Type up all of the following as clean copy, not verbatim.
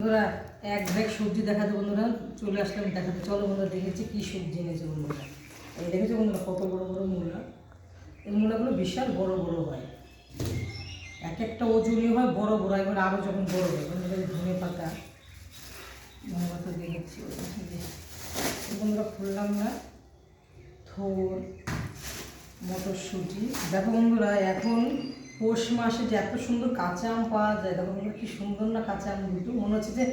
বন্ধুরা এক ব্যাগ সবজি দেখাতে বন্ধুরা চলে আসলাম দেখাতে। চলো বন্ধুরা দেখেছি কী সবজি এনেছে বন্ধুরা। এই দেখেছো বন্ধুরা কত বড় বড় মূলা। এই মূলাগুলো বিশাল বড় বড় হয়, এক একটা ওজনই হয় বড় বড়, এবার আরও যখন বড় হয় বন্ধুরা ধনে পাতা তো দেখেছি বন্ধুরা। খুললাম না থোর মটরশুঁটি। দেখো বন্ধুরা এখন পৌষ মাসে যে এত সুন্দর কাঁচা আম পাওয়া যায়, দেখো বন্ধুরা কি সুন্দর না কাঁচা আম দুটো। মনে হচ্ছে যে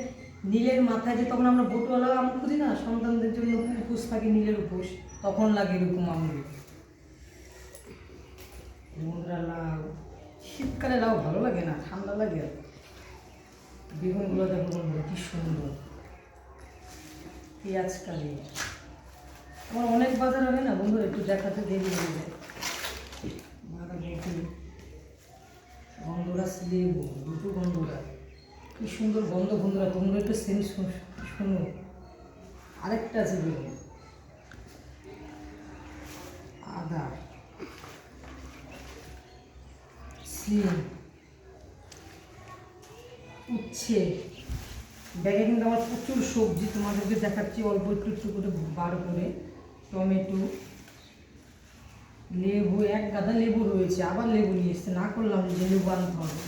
নীলের মাথায় যে তখন আমরা বটুয়ালা আম খুঁজি না সন্তানদের জন্য উপোস থাকে, নীলের উপোস, তখন লাগে এরকম আমগুলো। বন্ধুরা লাউ, শীতকালে লাউ ভালো লাগে না, ঠান্ডা লাগে। বেগুনগুলো দেখো বন্ধুরা কি সুন্দর, পেঁয়াজ কালি। আমার অনেক বাজার হবে না বন্ধুরা, একটু দেখাতে দেরি হয়ে যায়। বাঁধাকপি, গন্ধরাজ লেবু, দুটো গন্ধরাজ, কি সুন্দর গন্ধ বন্ধুরা। তোমরা একটু সেন্ট শোনো। আরেকটা আছে বেগুন, আদা, সিম, উচ্ছে। ব্যাগে কিন্তু আমার প্রচুর সবজি, তোমাদেরকে দেখাচ্ছি অল্প একটু একটু করে বার করে। টমেটো, লেবু, এক গাদা লেবু রয়েছে, আবার লেবু নিয়ে এসছে, না করলাম যে লেবু আনতে হবে।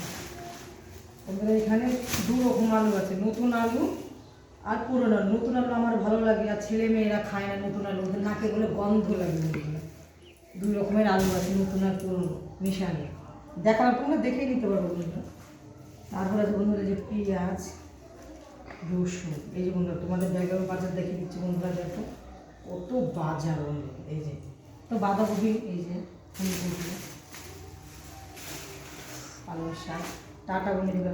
আমাদের এখানে দু রকম আলু আছে, নতুন আলু আর পুরোনো আলু। নতুন আলু আমার ভালো লাগে, আর ছেলে মেয়েরা খায় না নতুন আলু, ওদের নাকে বলে গন্ধ লাগে। দুই রকমের আলু আছে, নতুন আর পুরোনো মিশানো। দেখার তোমরা দেখেই নিতে পারবো বন্ধুরা। তারপরে আছে বন্ধুরা যে পেঁয়াজ, রসুন। এই যে বন্ধুরা তোমাদের ব্যাগের বাজার দেখিয়ে দিচ্ছি বন্ধুরা, দেখো কত বাজার বন্ধুরা। এই যে তো বাঁধাকপি, এই যে ফুলকপি, পালং শাক। টাটা বন্ধুরা।